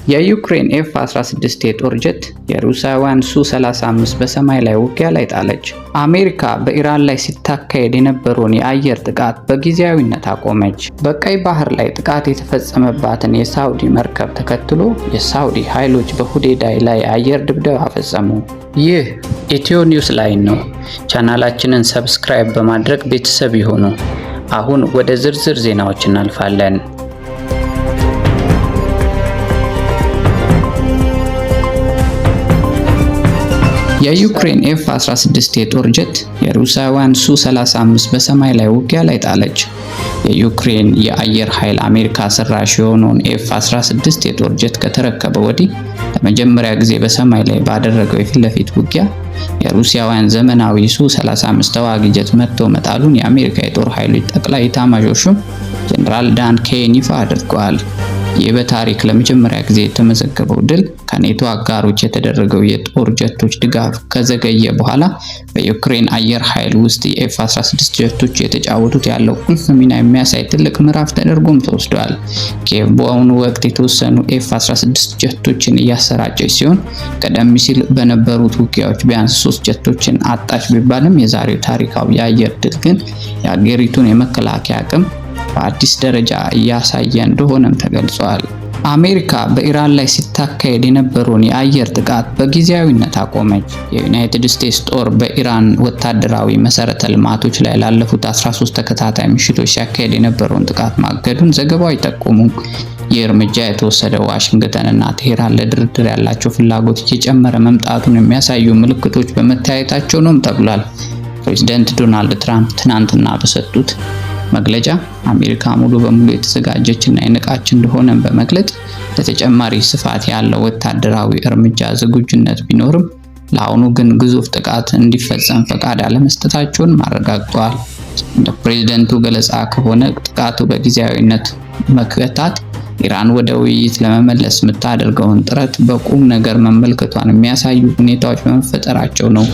የዩክሬን ኤፍ-16 የጦር ጀት የሩሲያውያን ሱ-35 በሰማይ ላይ ውጊያ ላይ ጣለች። አሜሪካ በኢራን ላይ ሲታካሄድ የነበረውን የአየር ጥቃት በጊዜያዊነት አቆመች። በቀይ ባህር ላይ ጥቃት የተፈጸመባትን የሳውዲ መርከብ ተከትሎ የሳውዲ ኃይሎች በሁዴይዳ ላይ የአየር ድብደባ ፈጸሙ። ይህ ኢትዮ ኒውስ ላይን ነው። ቻናላችንን ሰብስክራይብ በማድረግ ቤተሰብ ይሁኑ። አሁን ወደ ዝርዝር ዜናዎች እናልፋለን። የዩክሬን ኤፍ-16 የጦር ጀት የሩሲያውያን ሱ-35 በሰማይ ላይ ውጊያ ላይ ጣለች። የዩክሬን የአየር ኃይል አሜሪካ ሰራሽ የሆነውን ኤፍ-16 የጦር ጀት ከተረከበ ወዲህ ለመጀመሪያ ጊዜ በሰማይ ላይ ባደረገው የፊት ለፊት ውጊያ የሩሲያውያን ዘመናዊ ሱ-35 ተዋጊ ጀት መትቶ መጣሉን የአሜሪካ የጦር ኃይሎች ጠቅላይ ኤታማዦር ሹም ጀነራል ዳን ኬን ይፋ አድርገዋል። ይህ በታሪክ ለመጀመሪያ ጊዜ የተመዘገበው ድል ከኔቶ አጋሮች የተደረገው የጦር ጀቶች ድጋፍ ከዘገየ በኋላ በዩክሬን አየር ኃይል ውስጥ የኤፍ-16 ጀቶች የተጫወቱት ያለው ቁልፍ ሚና የሚያሳይ ትልቅ ምዕራፍ ተደርጎም ተወስዷል። ኪየቭ በአሁኑ ወቅት የተወሰኑ ኤፍ-16 ጀቶችን እያሰራጨች ሲሆን ቀደም ሲል በነበሩት ውጊያዎች ቢያንስ 3 ጀቶችን አጣች ቢባልም የዛሬው ታሪካዊ የአየር ድል ግን የአገሪቱን የመከላከያ አቅም በአዲስ ደረጃ እያሳየ እንደሆነም ተገልጿል። አሜሪካ በኢራን ላይ ሲታካሄድ የነበረውን የአየር ጥቃት በጊዜያዊነት አቆመች። የዩናይትድ ስቴትስ ጦር በኢራን ወታደራዊ መሰረተ ልማቶች ላይ ላለፉት 13 ተከታታይ ምሽቶች ሲያካሄድ የነበረውን ጥቃት ማገዱን ዘገባው አይጠቁሙም። ይህ እርምጃ የተወሰደው ዋሽንግተን እና ቴህራን ለድርድር ያላቸው ፍላጎት እየጨመረ መምጣቱን የሚያሳዩ ምልክቶች በመታየታቸው ነው ተብሏል። ፕሬዚዳንት ዶናልድ ትራምፕ ትናንትና በሰጡት መግለጫ አሜሪካ ሙሉ በሙሉ የተዘጋጀች እና የነቃች እንደሆነ በመግለጽ ለተጨማሪ ስፋት ያለው ወታደራዊ እርምጃ ዝግጁነት ቢኖርም ለአሁኑ ግን ግዙፍ ጥቃት እንዲፈጸም ፈቃድ አለመስጠታቸውን አረጋግጠዋል። እንደ ፕሬዝዳንቱ ገለጻ ከሆነ ጥቃቱ በጊዜያዊነት መከታት ኢራን ወደ ውይይት ለመመለስ የምታደርገውን ጥረት በቁም ነገር መመልከቷን የሚያሳዩ ሁኔታዎች በመፈጠራቸው ነው።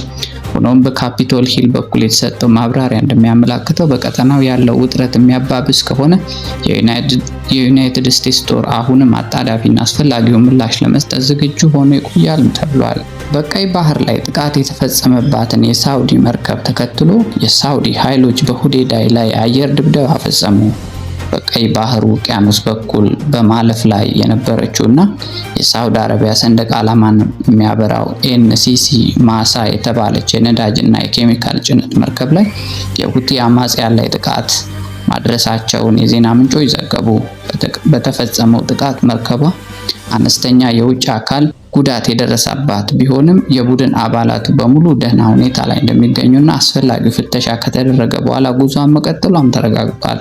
ሆኖም በካፒቶል ሂል በኩል የተሰጠው ማብራሪያ እንደሚያመላክተው በቀጠናው ያለው ውጥረት የሚያባብስ ከሆነ የዩናይትድ ስቴትስ ጦር አሁንም አጣዳፊና አስፈላጊውን ምላሽ ለመስጠት ዝግጁ ሆኖ ይቆያል ተብሏል። በቀይ ባህር ላይ ጥቃት የተፈጸመባትን የሳውዲ መርከብ ተከትሎ የሳውዲ ኃይሎች በሁዴይዳ ላይ የአየር ድብደባ ፈጸሙ። በቀይ ባህር ውቅያኖስ በኩል በማለፍ ላይ የነበረችውና የሳውዲ አረቢያ ሰንደቅ ዓላማን የሚያበራው ኤንሲሲ ማሳ የተባለች የነዳጅና የኬሚካል ጭነት መርከብ ላይ የሁቲ አማጽያን ላይ ጥቃት ማድረሳቸውን የዜና ምንጮች ዘገቡ። በተፈጸመው ጥቃት መርከቧ አነስተኛ የውጭ አካል ጉዳት የደረሰባት ቢሆንም የቡድን አባላቱ በሙሉ ደህና ሁኔታ ላይ እንደሚገኙና አስፈላጊው ፍተሻ ከተደረገ በኋላ ጉዞን መቀጠሏም ተረጋግጧል።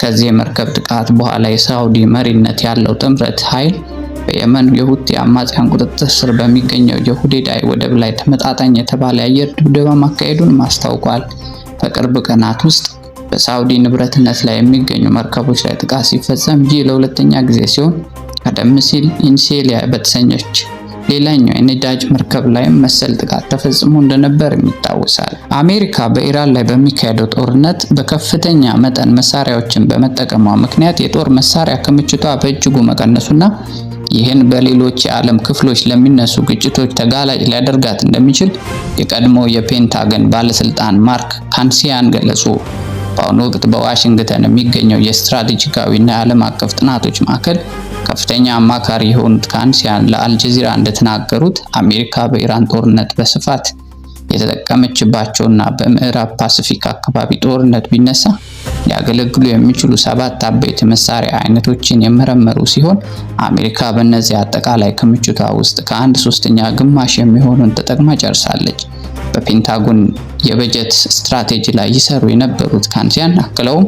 ከዚህ የመርከብ ጥቃት በኋላ የሳውዲ መሪነት ያለው ጥምረት ኃይል በየመን የሁቲ አማጽያን ቁጥጥር ስር በሚገኘው የሁዴይዳ ወደብ ላይ ተመጣጣኝ የተባለ የአየር ድብደባ ማካሄዱን አስታውቋል። በቅርብ ቀናት ውስጥ በሳውዲ ንብረትነት ላይ የሚገኙ መርከቦች ላይ ጥቃት ሲፈጸም ይህ ለሁለተኛ ጊዜ ሲሆን ቀደም ሲል ኢንሴሊያ በተሰኘች ሌላኛው የነዳጅ መርከብ ላይም መሰል ጥቃት ተፈጽሞ እንደነበር ይታወሳል። አሜሪካ በኢራን ላይ በሚካሄደው ጦርነት በከፍተኛ መጠን መሳሪያዎችን በመጠቀሟ ምክንያት የጦር መሳሪያ ክምችቷ በእጅጉ መቀነሱና ይህን በሌሎች የዓለም ክፍሎች ለሚነሱ ግጭቶች ተጋላጭ ሊያደርጋት እንደሚችል የቀድሞ የፔንታገን ባለስልጣን ማርክ ካንሲያን ገለጹ። በአሁኑ ወቅት በዋሽንግተን የሚገኘው የስትራቴጂካዊና የዓለም አቀፍ ጥናቶች ማዕከል ከፍተኛ አማካሪ የሆኑት ካንሲያን ለአልጀዚራ እንደተናገሩት አሜሪካ በኢራን ጦርነት በስፋት የተጠቀመችባቸውና በምዕራብ ፓሲፊክ አካባቢ ጦርነት ቢነሳ ሊያገለግሉ የሚችሉ 7 አበይት መሳሪያ አይነቶችን የመረመሩ ሲሆን አሜሪካ በእነዚህ አጠቃላይ ክምችቷ ውስጥ ከ1/3 ግማሽ የሚሆኑን ተጠቅማ ጨርሳለች። በፔንታጎን የበጀት ስትራቴጂ ላይ ይሰሩ የነበሩት ካንሲያን አክለውም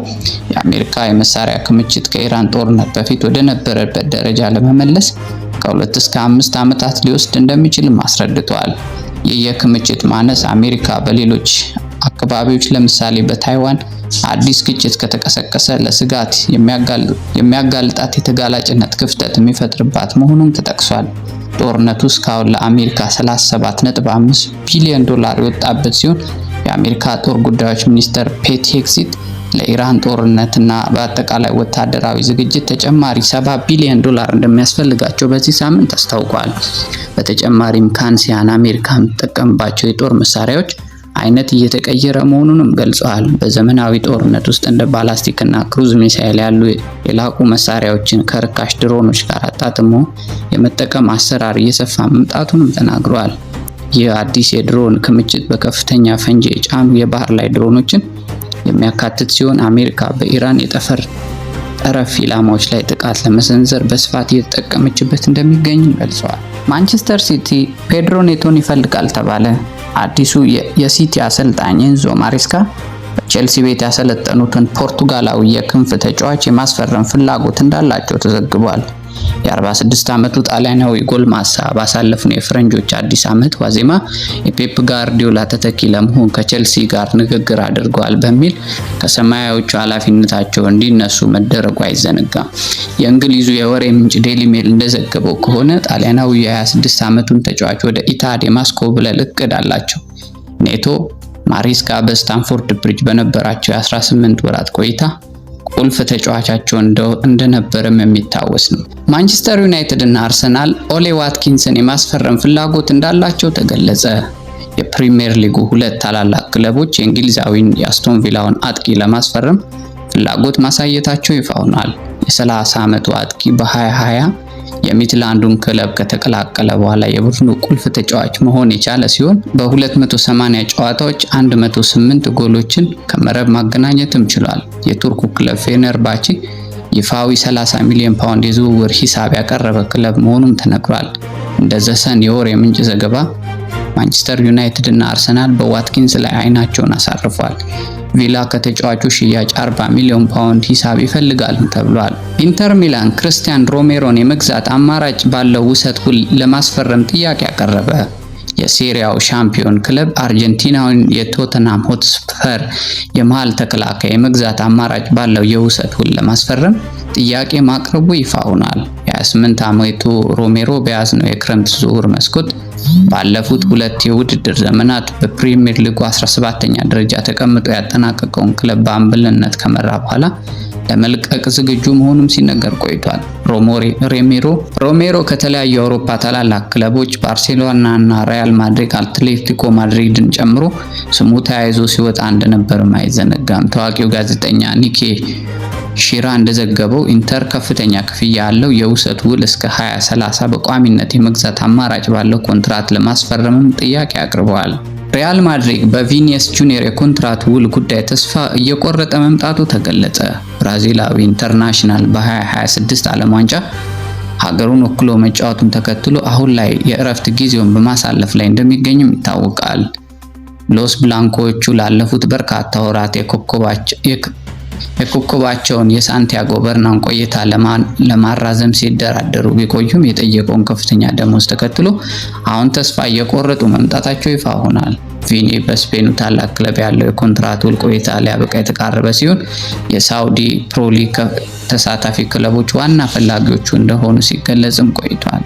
የአሜሪካ የመሳሪያ ክምችት ከኢራን ጦርነት በፊት ወደ ነበረበት ደረጃ ለመመለስ ከ2 እስከ 5 ዓመታት ሊወስድ እንደሚችልም አስረድተዋል። ይህ የክምችት ማነስ አሜሪካ በሌሎች አካባቢዎች ለምሳሌ በታይዋን አዲስ ግጭት ከተቀሰቀሰ ለስጋት የሚያጋልጣት የተጋላጭነት ክፍተት የሚፈጥርባት መሆኑን ተጠቅሷል። ጦርነቱ እስካሁን ለአሜሪካ 37.5 ቢሊዮን ዶላር የወጣበት ሲሆን የአሜሪካ ጦር ጉዳዮች ሚኒስትር ፔት ሄግሴት ለኢራን ጦርነትና በአጠቃላይ ወታደራዊ ዝግጅት ተጨማሪ $70 ቢሊዮን እንደሚያስፈልጋቸው በዚህ ሳምንት አስታውቋል። በተጨማሪም ካንሲያን አሜሪካ የምትጠቀምባቸው የጦር መሳሪያዎች አይነት እየተቀየረ መሆኑንም ገልጸዋል። በዘመናዊ ጦርነት ውስጥ እንደ ባላስቲክ እና ክሩዝ ሚሳይል ያሉ የላቁ መሳሪያዎችን ከርካሽ ድሮኖች ጋር አጣጥሞ የመጠቀም አሰራር እየሰፋ መምጣቱንም ተናግረዋል። ይህ አዲስ የድሮን ክምችት በከፍተኛ ፈንጂ የጫኑ የባህር ላይ ድሮኖችን የሚያካትት ሲሆን አሜሪካ በኢራን ጠረፍ ኢላማዎች ላይ ጥቃት ለመሰንዘር በስፋት እየተጠቀመችበት እንደሚገኝ ገልጸዋል። ማንቸስተር ሲቲ ፔድሮ ኔቶን ይፈልጋል ተባለ። አዲሱ የሲቲ አሰልጣኝ ኤንዞ ማሬስካ በቼልሲ ቤት ያሰለጠኑትን ፖርቱጋላዊ የክንፍ ተጫዋች የማስፈረም ፍላጎት እንዳላቸው ተዘግቧል። የ46 ዓመቱ ጣሊያናዊ ጎልማሳ ባሳለፍነው የፈረንጆች አዲስ ዓመት ዋዜማ የፔፕ ጋርዲዮላ ተተኪ ለመሆን ከቼልሲ ጋር ንግግር አድርገዋል በሚል ከሰማያዊዎቹ ኃላፊነታቸው እንዲነሱ መደረጉ አይዘነጋም። የእንግሊዙ የወሬ ምንጭ ዴይሊ ሜል እንደዘገበው ከሆነ ጣሊያናዊ የ26 ዓመቱን ተጫዋች ወደ ኢታድ የማስኮብለል እቅድ አላቸው። ኔቶ ማሬስካ በስታንፎርድ ብሪጅ በነበራቸው የ18 ወራት ቆይታ ቁልፍ ተጫዋቻቸው እንደነበረም የሚታወስ ነው። ማንቸስተር ዩናይትድ እና አርሰናል ኦሌ ዋትኪንስን የማስፈረም ፍላጎት እንዳላቸው ተገለጸ። የፕሪሚየር ሊጉ ሁለት ታላላቅ ክለቦች የእንግሊዛዊን የአስቶን ቪላውን አጥቂ ለማስፈረም ፍላጎት ማሳየታቸው ይፋ ሆኗል። የ30 ዓመቱ አጥቂ በ2020 የሚድላንዱን ክለብ ከተቀላቀለ በኋላ የቡድኑ ቁልፍ ተጫዋች መሆን የቻለ ሲሆን በ280 ጨዋታዎች 108 ጎሎችን ከመረብ ማገናኘትም ችሏል። የቱርኩ ክለብ ፌነርባቼ ይፋዊ 30 ሚሊዮን ፓውንድ የዝውውር ሂሳብ ያቀረበ ክለብ መሆኑም ተነግሯል። እንደ ዘሰን የወሬ ምንጭ ዘገባ ማንቸስተር ዩናይትድ እና አርሰናል በዋትኪንስ ላይ አይናቸውን አሳርፏል። ቪላ ከተጫዋቹ ሽያጭ 40 ሚሊዮን ፓውንድ ሂሳብ ይፈልጋል ተብሏል። ኢንተር ሚላን ክርስቲያን ሮሜሮን የመግዛት አማራጭ ባለው ውሰት ውል ለማስፈረም ጥያቄ አቀረበ። የሴሪያው ሻምፒዮን ክለብ አርጀንቲናዊን የቶተንሃም ሆትስፐር የመሃል ተከላካይ የመግዛት አማራጭ ባለው የውሰት ውል ለማስፈረም ጥያቄ ማቅረቡ ይፋ ሆኗል። የ28 ዓመቱ ሮሜሮ በያዝነው የክረምት ዝውውር መስኮት ባለፉት ሁለት የውድድር ዘመናት በፕሪሚየር ሊጉ 17ኛ ደረጃ ተቀምጦ ያጠናቀቀውን ክለብ በአምበልነት ከመራ በኋላ ለመልቀቅ ዝግጁ መሆኑም ሲነገር ቆይቷል። ሮሜሮ ከተለያዩ የአውሮፓ ታላላቅ ክለቦች ባርሴሎና እና ሪያል ማድሪድ፣ አትሌቲኮ ማድሪድን ጨምሮ ስሙ ተያይዞ ሲወጣ እንደነበርም አይዘነጋም። ታዋቂው ጋዜጠኛ ኒኬ ሺራ እንደዘገበው ኢንተር ከፍተኛ ክፍያ ያለው የውሰት ውል እስከ 2030 በቋሚነት የመግዛት አማራጭ ባለው ኮንትራት ለማስፈረምም ጥያቄ አቅርበዋል። ሪያል ማድሪድ በቪኒሲየስ ጁኒየር የኮንትራት ውል ጉዳይ ተስፋ እየቆረጠ መምጣቱ ተገለጸ። ብራዚላዊ ኢንተርናሽናል በ2026 ዓለም ዋንጫ ሀገሩን ወክሎ መጫወቱን ተከትሎ አሁን ላይ የእረፍት ጊዜውን በማሳለፍ ላይ እንደሚገኝም ይታወቃል። ሎስ ብላንኮቹ ላለፉት በርካታ ወራት የኮከባቸውን የሳንቲያጎ በርናን ቆይታ ለማራዘም ሲደራደሩ ቢቆዩም የጠየቀውን ከፍተኛ ደሞዝ ተከትሎ አሁን ተስፋ እየቆረጡ መምጣታቸው ይፋ ሆኗል። ቪኒ በስፔኑ ታላቅ ክለብ ያለው የኮንትራት ውል ቆይታ ሊያበቃ የተቃረበ ሲሆን የሳውዲ ፕሮ ሊግ ተሳታፊ ክለቦች ዋና ፈላጊዎቹ እንደሆኑ ሲገለጽም ቆይቷል።